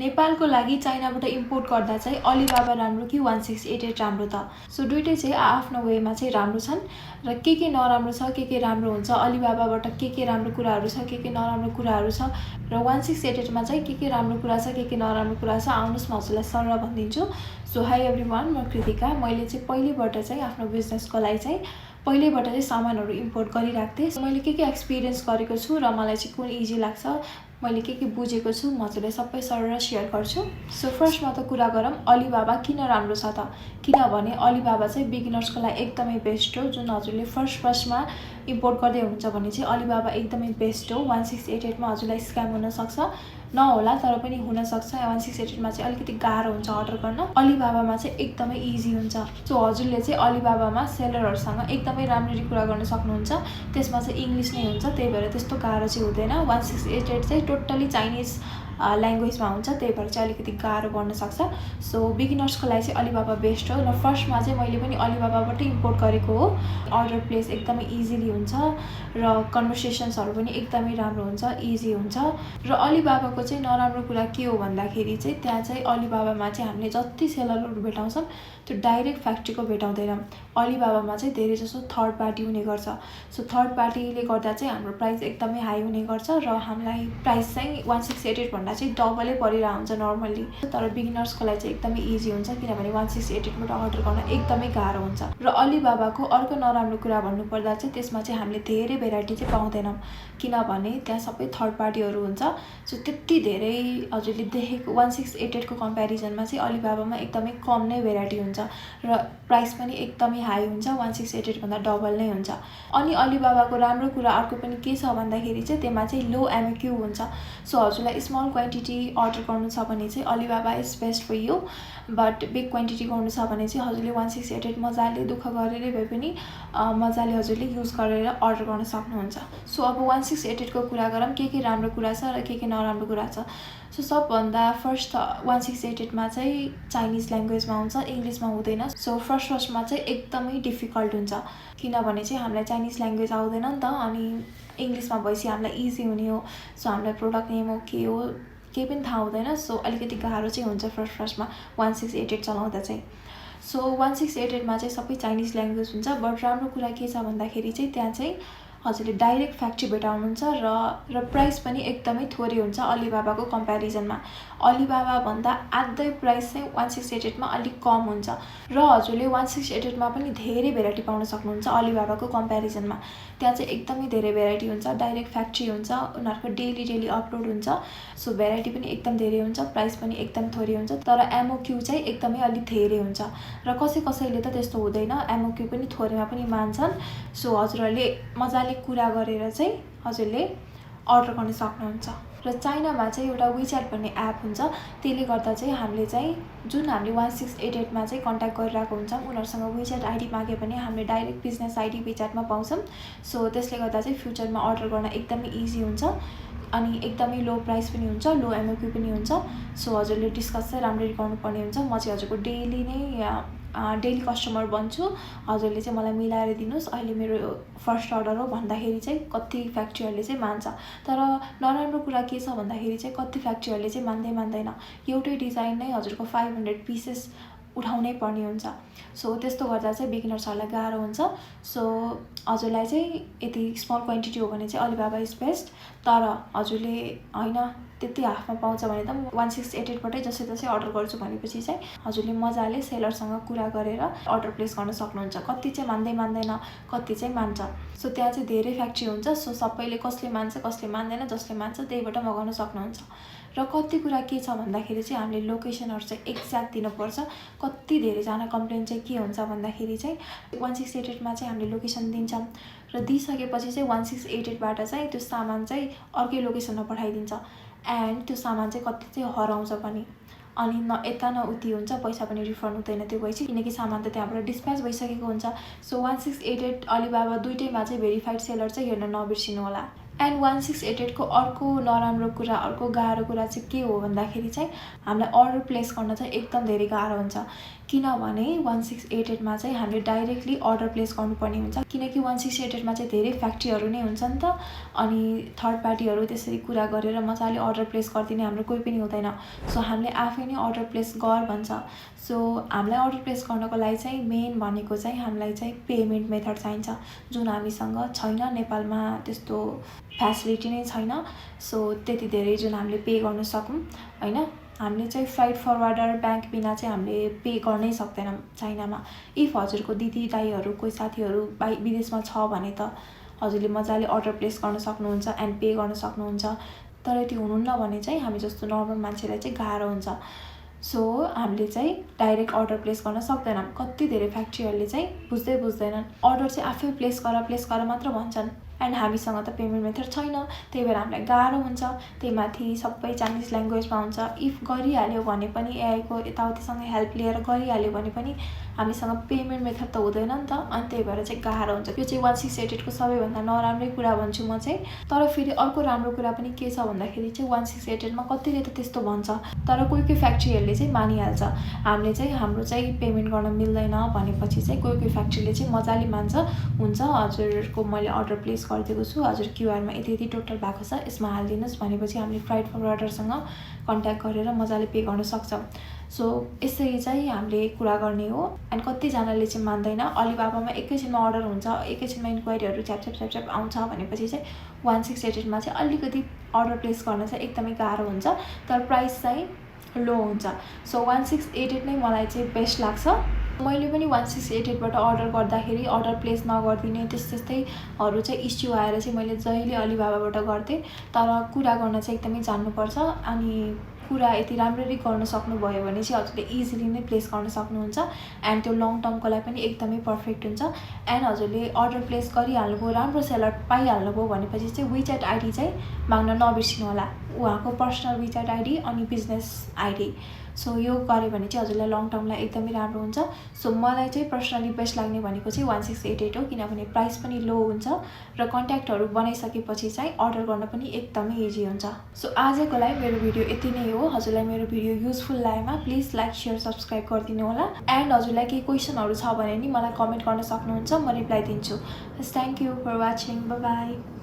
नेपालको लागि चाइनाबाट इम्पोर्ट गर्दा चाहिँ अलिबाबा राम्रो कि 1688 राम्रो त? सो दुइटै चाहिँ आफ्नो वेमा चाहिँ राम्रो छन् र के नराम्रो छ, के राम्रो हुन्छ, अलिबाबाबाट के राम्रो कुराहरू छ, के नराम्रो कुराहरू छ र 1688 मा चाहिँ के राम्रो कुरा छ, के नराम्रो कुरा छ, आउनुहोस् म हजुरलाई सरल भनिदिन्छु। सो हाई एभ्रिवान, म कृतिका। मैले चाहिँ पहिलेबाट चाहिँ आफ्नो बिजनेसको लागि चाहिँ पहिलेबाट चाहिँ सामानहरू इम्पोर्ट गरिरहेको थिएँ। मैले के एक्सपिरियन्स गरेको छु र मलाई चाहिँ कुन इजी लाग्छ, मैले के बुझेको छु, म हजुरलाई सबै सरल सेयर गर्छु। सो फर्स्टमा त कुरा गरौँ अलिबाबा किन राम्रो छ त? किनभने अलिबाबा चाहिँ बिगिनर्सको लागि एकदमै बेस्ट हो। जुन हजुरले फर्स्टमा इम्पोर्ट गर्दै हुनुहुन्छ भने चाहिँ अलिबाबा एकदमै बेस्ट हो। 1688 मा हजुरलाई स्क्याम हुनसक्छ, नहोला तर पनि हुनसक्छ। 1688 मा चाहिँ अलिकति गाह्रो हुन्छ अर्डर गर्न, अलिबाबामा चाहिँ एकदमै इजी हुन्छ। सो हजुरले चाहिँ अलिबाबामा सेलरहरूसँग एकदमै राम्ररी कुरा गर्न सक्नुहुन्छ। त्यसमा चाहिँ इङ्ग्लिस नै हुन्छ, त्यही भएर त्यस्तो गाह्रो चाहिँ हुँदैन। 1688 चाहिँ टोटली चाइनिज ल्याङ्ग्वेजमा हुन्छ, त्यही भएर चाहिँ अलिकति गाह्रो पर्न सक्छ। सो बिगिनर्सको लागि चाहिँ अलिबाबा बेस्ट हो। र फर्स्टमा चाहिँ मैले पनि अलिबाबाबाटै इम्पोर्ट गरेको हो। अर्डर प्लेस एकदमै इजिली हुन्छ र कन्भर्सेसन्सहरू पनि एकदमै राम्रो हुन्छ, इजी हुन्छ। र अलिबाबाको चाहिँ नराम्रो कुरा के हो भन्दाखेरि चाहिँ त्यहाँ चाहिँ अलिबाबामा चाहिँ हामीले जति सेलरहरू भेटाउँछौँ त्यो डाइरेक्ट फ्याक्ट्रीको भेटाउँदैनौँ। अलिबाबामा चाहिँ धेरै जसो थर्ड पार्टी हुने गर्छ। सो थर्ड पार्टीले गर्दा चाहिँ हाम्रो प्राइस एकदमै हाई हुने गर्छ र हामीलाई प्राइस चाहिँ 1688 भन्दा चाहिँ डबलै परिरहेको हुन्छ नर्मल्ली। तर बिगिनर्सको लागि चाहिँ एकदमै इजी हुन्छ, किनभने 1688बाट अर्डर गर्न एकदमै गाह्रो हुन्छ। र अलिबाबाको अर्को नराम्रो कुरा भन्नुपर्दा चाहिँ त्यसमा चाहिँ हामीले धेरै भेराइटी चाहिँ पाउँदैनौँ, किनभने त्यहाँ सबै थर्ड पार्टीहरू हुन्छ। सो त्यति धेरै हजुरले देखेको 1688 को कम्पेरिजनमा चाहिँ अलिबाबामा एकदमै कम नै भेराइटी हुन्छ र प्राइस पनि एकदमै हाई हुन्छ, 1688 भन्दा डबल नै हुन्छ। अनि अलिबाबाको राम्रो कुरा अर्को पनि के छ भन्दाखेरि चाहिँ त्यसमा चाहिँ लो एमएक्यू हुन्छ। सो हजुरलाई स्मल क्वान्टिटी अर्डर गर्नु छ भने चाहिँ Alibaba is best for you, but big quantity गर्नु छ भने चाहिँ हजुरले 1688 मजाले दुःख गरेरै भए पनि मजाले हजुरले युज गरेर अर्डर गर्न सक्नुहुन्छ। सो अब 1688 को कुरा गरौँ के राम्रो कुरा छ र के नराम्रो कुरा छ। सो सबभन्दा फर्स्ट 1688 मा चाहिँ चाइनिज ल्याङ्ग्वेजमा हुन्छ, इङ्ग्लिसमा हुँदैन। सो फर्स्टमा चाहिँ एकदमै डिफिकल्ट हुन्छ, किनभने चाहिँ हामीलाई चाइनिज ल्याङ्ग्वेज आउँदैन नि त, अनि इङ्ग्लिसमा भएपछि हामीलाई इजी हुने हो। सो हामीलाई प्रोडक्ट नेम हो के हो केही पनि थाहा हुँदैन। सो अलिकति गाह्रो चाहिँ हुन्छ फर्स्टमा 1688 चलाउँदा चाहिँ। सो 1688 मा चाहिँ सबै चाइनिज ल्याङ्ग्वेज हुन्छ। बट राम्रो कुरा के छ भन्दाखेरि चाहिँ त्यहाँ चाहिँ हजुरले डाइरेक्ट फ्याक्ट्री भेटाउनुहुन्छ र प्राइस पनि एकदमै थोरै हुन्छ अलिबाबाको कम्पेरिजनमा। अलिबाबाभन्दा आधै प्राइस चाहिँ 1688 मा अलिक कम हुन्छ र हजुरले 1688 मा पनि धेरै भेराइटी पाउन सक्नुहुन्छ अलिबाबाको कम्पेरिजनमा। त्यहाँ चाहिँ एकदमै धेरै भेराइटी हुन्छ, डाइरेक्ट फ्याक्ट्री हुन्छ, उनीहरूको डेली अपलोड हुन्छ। सो भेराइटी पनि एकदम धेरै हुन्छ, प्राइस पनि एकदम थोरै हुन्छ, तर एमओक्यू चाहिँ एकदमै अलिक धेरै हुन्छ। र कसैले त त्यस्तो हुँदैन, एमओक्यू पनि थोरैमा पनि मान्छन्। सो हजुरहरूले मजाले कुरा गरेर चाहिँ हजुरले अर्डर गर्न सक्नुहुन्छ। र चाइनामा चाहिँ एउटा विच्याट भन्ने एप हुन्छ, त्यसले गर्दा चाहिँ हामीले चाहिँ जुन हामीले 1688 मा चाहिँ कन्ट्याक्ट गरिरहेको हुन्छौँ उनीहरूसँग विच्याट आइडी माग्यो भने हामीले डाइरेक्ट बिजनेस आइडी विच्याटमा पाउँछौँ। सो त्यसले गर्दा चाहिँ फ्युचरमा अर्डर गर्न एकदमै इजी हुन्छ, अनि एकदमै लो प्राइस पनि हुन्छ, लो एमओक्यू पनि हुन्छ। सो हजुरले डिस्कस चाहिँ राम्ररी गर्नुपर्ने हुन्छ। म चाहिँ हजुरको डेली कस्टमर बन्छु, हजुरले चाहिँ मलाई मिलाएर दिनुहोस्। अहिले मेरो फर्स्ट अर्डर हो भन्दाखेरि चाहिँ कति फ्याक्ट्रीहरूले चाहिँ मान्छ, तर नराम्रो कुरा के छ भन्दाखेरि चाहिँ कति फ्याक्ट्रीहरूले चाहिँ मान्दैन। एउटै डिजाइन नै हजुरको 500 पिसेस उठाउनै पर्ने हुन्छ। सो त्यस्तो गर्दा चाहिँ बिगिनर्सहरूलाई गाह्रो हुन्छ। सो हजुरलाई चाहिँ यदि स्मल क्वान्टिटी हो भने चाहिँ अलिबाबा इज बेस्ट, तर हजुरले होइन त्यति हाफमा पाउँछ भने त 1688बाटै जसै अर्डर गर्छु भनेपछि चाहिँ हजुरले मजाले सेलरसँग कुरा गरेर अर्डर प्लेस गर्न सक्नुहुन्छ। कति चाहिँ मान्दैन, कति चाहिँ मान्छ। सो त्यहाँ चाहिँ धेरै फ्याक्ट्री हुन्छ। सो सबैले कसले मान्छ कसले मान्दैन, जसले मान्छ त्यहीबाट मगाउन सक्नुहुन्छ। र कति कुरा के छ भन्दाखेरि चाहिँ हामीले लोकेसनहरू चाहिँ एक्ज्याक्ट दिनुपर्छ। कति धेरैजना कम्प्लेन चाहिँ के हुन्छ भन्दाखेरि चाहिँ 1688 मा चाहिँ हामीले लोकेसन दिन्छौँ र दिइसकेपछि चाहिँ 1688 बाट चाहिँ त्यो सामान चाहिँ अर्कै लोकेसनमा पठाइदिन्छ, एन्ड त्यो सामान चाहिँ कति चाहिँ हराउँछ पनि, अनि न यता न उति हुन्छ, पैसा पनि रिफन्ड हुँदैन त्यो भएपछि, किनकि सामान त त्यहाँबाट डिस्प्याच भइसकेको हुन्छ। सो 1688 अलिबाबा दुइटैमा चाहिँ भेरिफाइड सेलर चाहिँ हेर्न नबिर्सिनु होला। एन्ड 1688 को अर्को नराम्रो कुरा, अर्को गाह्रो कुरा चाहिँ के हो भन्दाखेरि चाहिँ हामीलाई अर्डर प्लेस गर्न चाहिँ एकदम धेरै गाह्रो हुन्छ। किनभने 1688 मा चाहिँ हामीले डाइरेक्टली अर्डर प्लेस गर्नुपर्ने हुन्छ, किनकि 1688 मा चाहिँ धेरै फ्याक्ट्रीहरू नै हुन्छ नि त। अनि थर्ड पार्टीहरू त्यसरी कुरा गरेर मजाले अर्डर प्लेस गरिदिने हाम्रो कोही पनि हुँदैन। सो हामीले आफै नै अर्डर प्लेस गर भन्छ। सो हामीलाई अर्डर प्लेस गर्नको लागि चाहिँ मेन भनेको चाहिँ हामीलाई चाहिँ पेमेन्ट मेथड चाहिन्छ, जुन हामीसँग छैन। नेपालमा त्यस्तो फेसिलिटी नै छैन। सो त्यति धेरै जुन हामीले पे गर्न सकौँ होइन। हामीले चाहिँ फ्लाइट फरवार्डर ब्याङ्क बिना चाहिँ हामीले पे गर्नै सक्दैनौँ चाइनामा। इफ हजुरको दिदी दाइहरू कोही साथीहरू विदेशमा छ भने त हजुरले मजाले अर्डर प्लेस गर्न सक्नुहुन्छ एन्ड पे गर्न सक्नुहुन्छ। तर त्यो हुनुहुन्न भने चाहिँ हामी जस्तो नर्मल मान्छेलाई चाहिँ गाह्रो हुन्छ। सो हामीले चाहिँ डाइरेक्ट अर्डर प्लेस गर्न सक्दैनौँ। कति धेरै फ्याक्ट्रीहरूले चाहिँ बुझ्दैनन्, अर्डर चाहिँ आफै प्लेस गर मात्र भन्छन्। एन्ड हामीसँग त पेमेन्ट मेथड छैन, त्यही भएर हामीलाई गाह्रो हुन्छ। त्यही माथि सबै चाइनिज ल्याङ्ग्वेजमा हुन्छ। इफ गरिहाल्यो भने पनि एआईको यताउतिसँग हेल्प लिएर गरिहाल्यो भने पनि हामीसँग पेमेन्ट मेथड त हुँदैन नि त। अनि त्यही भएर चाहिँ गाह्रो हुन्छ। यो चाहिँ 1688 को सबैभन्दा नराम्रै कुरा भन्छु म चाहिँ। तर फेरि अर्को राम्रो कुरा पनि के छ भन्दाखेरि चाहिँ 1688 मा कतिले त त्यस्तो भन्छ, तर कोही फ्याक्ट्रीहरूले चाहिँ मानिहाल्छ। हामीले चाहिँ हाम्रो चाहिँ पेमेन्ट गर्न मिल्दैन भनेपछि चाहिँ कोही फ्याक्ट्रीले चाहिँ मजाले मान्छ। हुन्छ हजुरको मैले अर्डर प्लेस गरिदिएको छु, हजुर क्युआरमा यति टोटल भएको छ, यसमा हालिदिनुहोस् भनेपछि हामीले फ्लाइट फरवार्डरसँग कन्ट्याक्ट गरेर मजाले पे गर्न सक्छौँ। सो यसरी चाहिँ हामीले कुरा गर्ने हो। एन्ड कतिजनाले चाहिँ मान्दैन। अलिबाबामा एकैछिनमा अर्डर हुन्छ, एकैछिनमा इन्क्वायरीहरू च्याप आउँछ भनेपछि चाहिँ 1688 मा चाहिँ अलिकति अर्डर प्लेस गर्न चाहिँ एकदमै गाह्रो हुन्छ, तर प्राइस चाहिँ लो हुन्छ। सो 1688 नै मलाई चाहिँ बेस्ट लाग्छ। मैले पनि 1688 बाट अर्डर गर्दाखेरि अर्डर प्लेस नगरिदिने त्यस्तैहरू चाहिँ इस्यु आएर चाहिँ मैले जहिले अलिबाबाबाट गर्थेँ। तर कुरा गर्न चाहिँ एकदमै जान्नुपर्छ। अनि कुरा यति राम्ररी गर्न सक्नुभयो भने चाहिँ हजुरले इजिली नै प्लेस गर्न सक्नुहुन्छ। एन्ड त्यो लङ टर्मको लागि पनि एकदमै पर्फेक्ट हुन्छ। एन्ड हजुरले अर्डर प्लेस गरिहाल्नुभयो, राम्रो सेलर पाइहाल्नुभयो भनेपछि चाहिँ विच्याट आइडी चाहिँ माग्न नबिर्सिनु होला, उहाँको पर्सनल विच्याट आइडी अनि बिजनेस आइडी। सो यो गऱ्यो भने चाहिँ हजुरलाई लङ टर्मलाई एकदमै राम्रो हुन्छ। सो मलाई चाहिँ पर्सनली बेस्ट लाग्ने भनेको चाहिँ 1688 हो, किनभने प्राइस पनि लो हुन्छ र कन्ट्याक्टहरू बनाइसकेपछि चाहिँ अर्डर गर्न पनि एकदमै इजी हुन्छ। सो आजको लागि मेरो भिडियो यति नै हो। हजुरलाई मेरो भिडियो युजफुल लागेमा प्लिज लाइक सेयर सब्सक्राइब गरिदिनु होला। एन्ड हजुरलाई केही क्वेसनहरू छ भने नि मलाई कमेन्ट गर्न सक्नुहुन्छ, म रिप्लाई दिन्छु। Thank you for watching. Bye by.